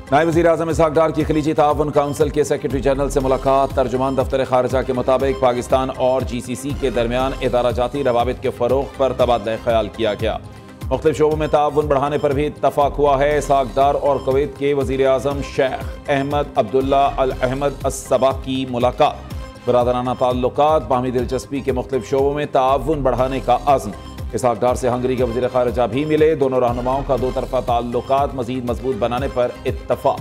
नायब वज़ीर-ए-आज़म इसहाक़ डार की खलीजी ताउन काउंसिल के सेक्रेटरी जनरल से मुलाकात। तर्जुमान दफ्तर खारजा के मुताबिक पाकिस्तान और GCC के दरमियान इदारा-जाती रवाबित के फ़रोग़ पर तबादला ख्याल किया गया। मुख्तलिफ शोबों में ताउन बढ़ाने पर भी इत्तफ़ाक़ हुआ है। इसहाक़ डार और कुवैत के वज़ीर-ए-आज़म शेख अहमद अब्दुल्ला अल अहमद अस-सबा की मुलाकात। बरादराना ताल्लुकात, बाहमी दिलचस्पी के मुख्तलिफ शोबों में ताउन बढ़ाने का अज़्म। इसहाक़ डार से हंगरी के वज़ीर ख़ारिजा भी मिले। दोनों रहनुमाओं का दो तरफ़ा ताल्लुकात मज़ीद मजबूत बनाने पर इत्तफ़ाक़।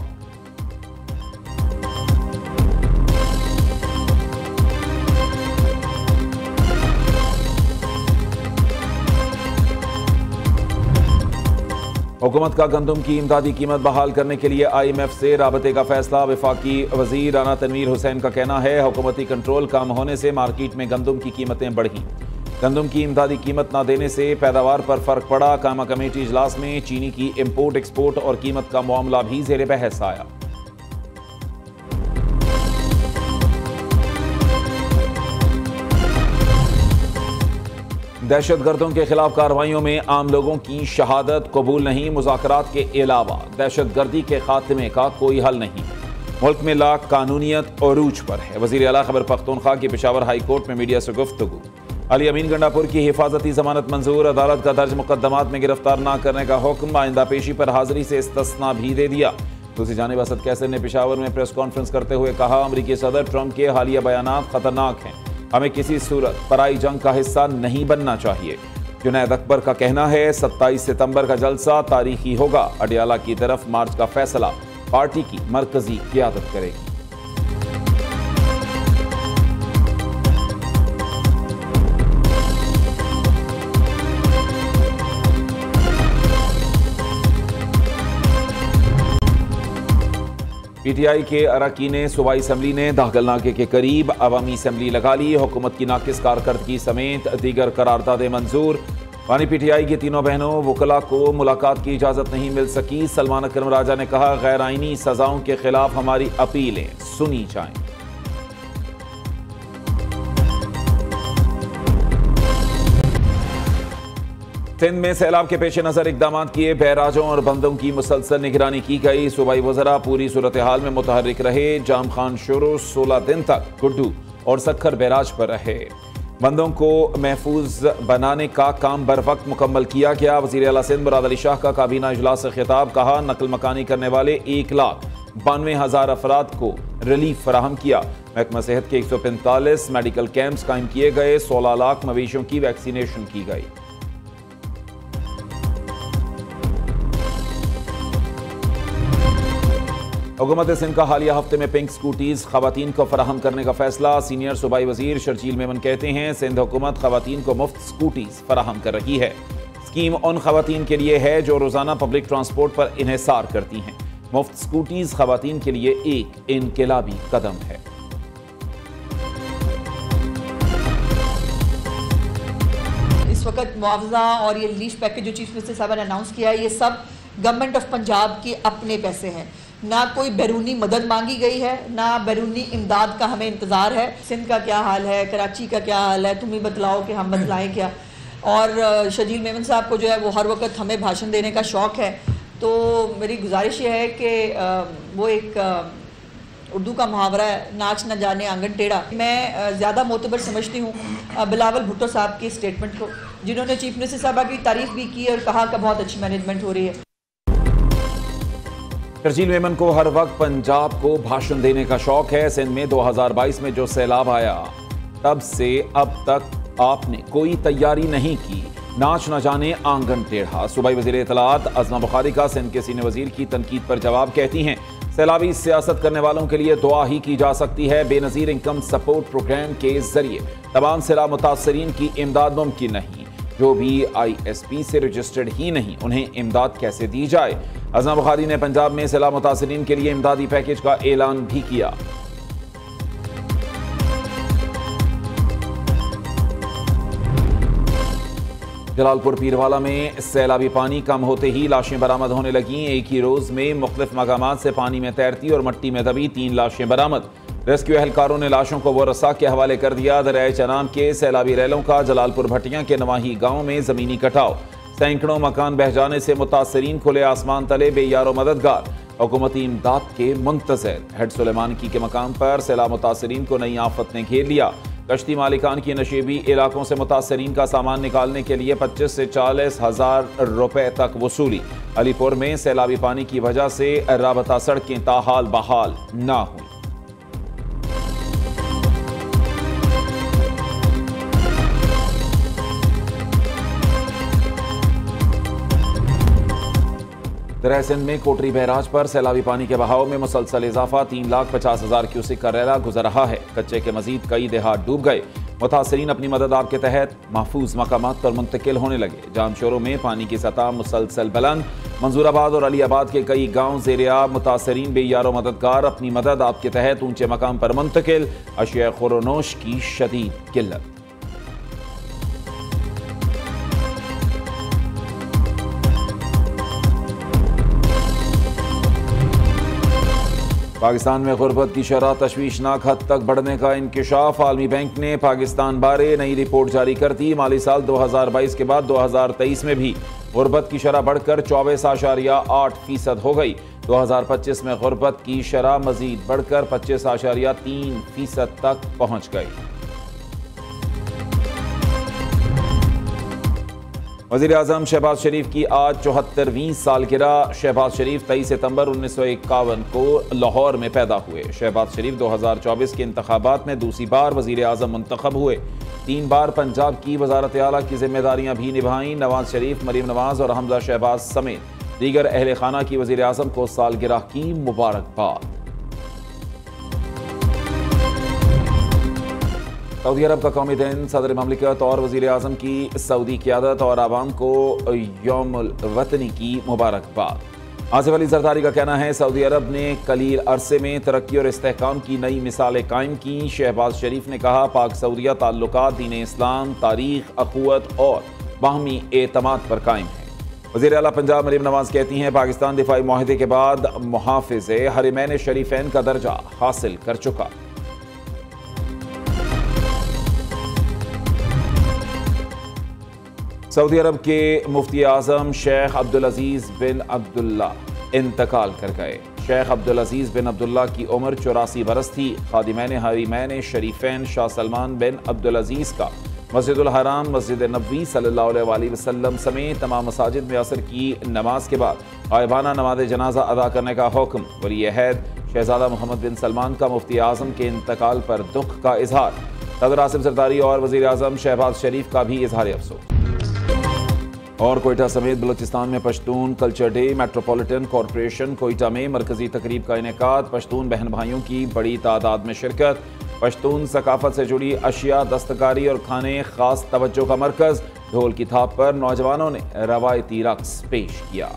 हुकूमत का गंदम की इमदादी कीमत बहाल करने के लिए IMF से राबते का फैसला। वफाकी वज़ीर राना तनवीर हुसैन का कहना है हुकूमती कंट्रोल कम होने से मार्केट में गंदम की कीमतें बढ़ी। गंदम की इमदादी कीमत न देने से पैदावार पर फर्क पड़ा। कामा कमेटी इजलास में चीनी की इम्पोर्ट एक्सपोर्ट और कीमत का मामला भी ज़ेर बहस आया। दहशत गर्दों के खिलाफ कार्रवाइयों में आम लोगों की शहादत कबूल नहीं। मुज़ाकरात के अलावा दहशत गर्दी के खात्मे का कोई हल नहीं। मुल्क में ला कानूनियत अरूज पर है। वज़ीर आला खैबर पख्तूनख्वा की पेशावर हाई कोर्ट में मीडिया से गुफ्तगू। अली अमीन गंडापुर की हिफाजती जमानत मंजूर। अदालत का दर्ज मुकदमात में गिरफ्तार न करने का हुक्म। आइंदा पेशी पर हाजिरी से इस्तिस्ना भी दे दिया। दूसरी जानिब असद कैसर ने पेशावर में प्रेस कॉन्फ्रेंस करते हुए कहा अमरीकी सदर ट्रंप के हालिया बयानात खतरनाक हैं। हमें किसी सूरत पराई जंग का हिस्सा नहीं बनना चाहिए। जुनैद अकबर का कहना है 27 सितंबर का जलसा तारीखी होगा। अडियाला की तरफ मार्च का फैसला पार्टी की मरकजी क़ियादत करेगी। PTI के अरकान सूबाई असम्बली ने दाखिल नाके के करीब अवामी असम्बली लगा ली। हुकूमत की नाकिस कारकर्दगी समेत दीगर करारदादें मंजूर। वानी PTI की तीनों बहनों वकला को मुलाकात की इजाज़त नहीं मिल सकी। सलमान अकरम राजा ने कहा गैर आईनी सजाओं के खिलाफ हमारी अपीलें सुनी जाएं। सिंध में सैलाब के पेश नजर इकदाम किए। बैराजों और बंदों की मुसलसल निगरानी की गई। सूबाई वज़रा पूरी सूरत हाल में मुतहर्रिक रहे। जाम खान शुरू 16 दिन तक गुड्डू और सक्खर बैराज पर रहे। बंदों को महफूज बनाने का काम बर वक्त मुकम्मल किया गया। वज़ीर आला सिंध मुराद अली शाह का काबीना इजलास से खिताब। कहा नकल मकानी करने वाले 1,92,000 अफराद को रिलीफ फराहम किया। महकमा सेहत के 145 मेडिकल कैंप्स कायम किए गए। 16 लाख मवेशियों की वैक्सीनेशन की गई। हुकूमत सिंध का हालिया हफ्ते में पिंक स्कूटीज खवातीन को फराहम करने का फैसला। सीनियर सूबाई वजीर शर्जील मेमन कहते हैं सिंध हुकूमत खवातीन को मुफ्त स्कूटीज फराहम कर रही है। स्कीम उन खवातीन के लिए है जो रोजाना पब्लिक ट्रांसपोर्ट पर इन्हिसार करती हैं। मुफ्त स्कूटीज खवातीन के लिए एक इनकलाबी कदम है। इस वक्त मुआवजा और ये रिलीफ पैकेज जो चीफ मिनिस्टर साहब ने अनाउंस किया है ये सब गवर्नमेंट ऑफ पंजाब के अपने पैसे हैं। ना कोई बैरूनी मदद मांगी गई है ना बैरूनी इमदाद का हमें इंतज़ार है। सिंध का क्या हाल है, कराची का क्या हाल है, तुम ही बतलाओ कि हम बतलाएं क्या। और शर्जील मेमन साहब को जो है वो हर वक्त हमें भाषण देने का शौक़ है। तो मेरी गुजारिश ये है कि वो एक उर्दू का मुहावरा है नाच न जाने आंगन टेढ़ा। मैं ज़्यादा मोतबर समझती हूँ बिलावल भुट्टो साहब की स्टेटमेंट को, जिन्होंने चीफ मिनिस्टर साहबा की तारीफ़ भी की और कहा कि बहुत अच्छी मैनेजमेंट हो रही है। शर्जील मेमन को हर वक्त पंजाब को भाषण देने का शौक है। सिंध में 2022 में जो सैलाब आया तब से अब तक आपने कोई तैयारी नहीं की। नाच न जाने आंगन टेढ़ा। सूबाई वज़ीर इत्तलाआत अज़मा बुखारी का सिंध के सीनियर वज़ीर की तनकीद पर जवाब। कहती हैं सैलाबी सियासत करने वालों के लिए दुआ ही की जा सकती है। बेनज़ीर इनकम सपोर्ट प्रोग्राम के जरिए तमाम सैलाब मुतासरीन की इमदाद मुमकिन नहीं। जो भी ISP से रजिस्टर्ड ही नहीं उन्हें इमदाद कैसे दी जाए। अज़मा बुखारी ने पंजाब में सैलाब मुतासरीन के लिए इमदादी पैकेज का ऐलान भी किया। जलालपुर पीरवाला में सैलाबी पानी कम होते ही लाशें बरामद होने लगी। एक ही रोज में मुख्तलिफ मकामात से पानी में तैरती और मट्टी में दबी 3 लाशें बरामद। रेस्क्यू एहलकारों ने लाशों को वरसा के हवाले कर दिया। दरियाए चनाब के सैलाबी रैलों का जलालपुर भटियां के नवाही गांव में जमीनी कटाव। सैकड़ों मकान बह जाने से मुतासरीन खुले आसमान तले बेयारो मददगार। हुकूमती इमदाद के मुंतज़र। हेड सुलेमानी के मकाम पर सैलाब मुतासरीन को नई आफत ने घेर लिया। कश्ती मालिकान की नशेबी इलाकों से मुतासरीन का सामान निकालने के लिए 25 से 40 हज़ार रुपए तक वसूली। अलीपुर में सैलाबी पानी की वजह से राबता सड़कें ताहाल बहाल ना हुई। सिंध में कोटरी बैराज पर सैलाबी पानी के बहाव में मुसलसल इजाफा। 3,50,000 क्यूसेक का रैला गुजर रहा है। कच्चे के मजीद कई देहात डूब गए। मुतासरीन अपनी मदद आपके तहत महफूज मकामात पर मुंतकिल होने लगे। जामशोरों में पानी की सतह मुसलसल बुलंद। मंजूराबाद और अलीआबाद के कई गांव ज़ेर-ए-आब। मुतासरीन बेयारो मददगार अपनी मदद आपके तहत ऊंचे मकाम पर मुंतकिल। अशिया खुरोनोश की शदीद किल्लत। पाकिस्तान में गुर्बत की शरह तशवीशनाक हद तक बढ़ने का इंकिशाफ। आलमी बैंक ने पाकिस्तान बारे नई रिपोर्ट जारी कर दी। माली साल 2022 के बाद 2023 में भी गुर्बत की शरह बढ़कर 24.8% हो गई। 2025 में गुर्बत की शरह मजीद बढ़कर 25.3% तक पहुंच गई। वज़ीर आज़म शहबाज शरीफ की आज 74वीं सालगिरह। शहबाज शरीफ 23 सितंबर 1951 को लाहौर में पैदा हुए। शहबाज शरीफ 2024 के इंतखाबात में दूसरी बार वज़ीर आज़म मुंतखब हुए। 3 बार पंजाब की वज़ारत आला की जिम्मेदारियां भी निभाईं। नवाज शरीफ, मरीम नवाज और हमजा शहबाज समेत दीगर अहले खाना की वज़ीर आज़म को सालगिरह की मुबारकबाद। सऊदी अरब का कौमी दिन। सदर ममलिकत और वज़ीर आज़म की सऊदी क़यादत और आवाम को यौमुल वतनी की मुबारकबाद। आसिफ अली ज़रदारी का कहना है सऊदी अरब ने कलील अरसे में तरक्की और इस्तेहकाम की नई मिसालें कायम की। शहबाज शरीफ ने कहा पाक सऊदिया ताल्लुकात दीन इस्लाम, तारीख, अखुवत और बाहमी एतमाद पर कायम है। वज़ीर आला पंजाब मरीम नवाज कहती हैं पाकिस्तान दिफाई मुआहदे के बाद मुहाफ़िज़े हरमैन शरीफैन का दर्जा हासिल कर चुका। सऊदी अरब के मुफ्ती आज़म शेख अब्दुल अजीज़ बिन अब्दुल्ला इंतकाल कर गए। शेख अब्दुल अजीज़ बिन अब्दुल्ला की उम्र 84 बरस थी। खादिमैन हरीमैन शरीफैन शाह सलमान बिन अब्दुल अजीज़ का मस्जिदुल हराम, मस्जिद नबवी सल्लल्लाहु अलैहि वसल्लम समेत तमाम मसाजिद में असर की नमाज के बाद गायबाना नमाज जनाजा अदा करने का हुक्म। वली अहद शहजादा मोहम्मद बिन सलमान का मुफ्ती आज़म के इंतकाल पर दुख का इजहार। सदर आसिफ ज़रदारी और वज़ीर आज़म शहबाज शरीफ का भी इजहार अफसोस। और कोयटा समेत बलूचिस्तान में Pashtun culture day. Metropolitan corporation Quetta में मरकजी तकरीब का इनेकाद। पश्तून बहन भाइयों की बड़ी तादाद में शिरकत। पश्तून सकाफत से जुड़ी अशिया, दस्तकारी और खाने खास तवज्जो का मरकज़। ढोल की थाप पर नौजवानों ने रवायती रक्स पेश किया।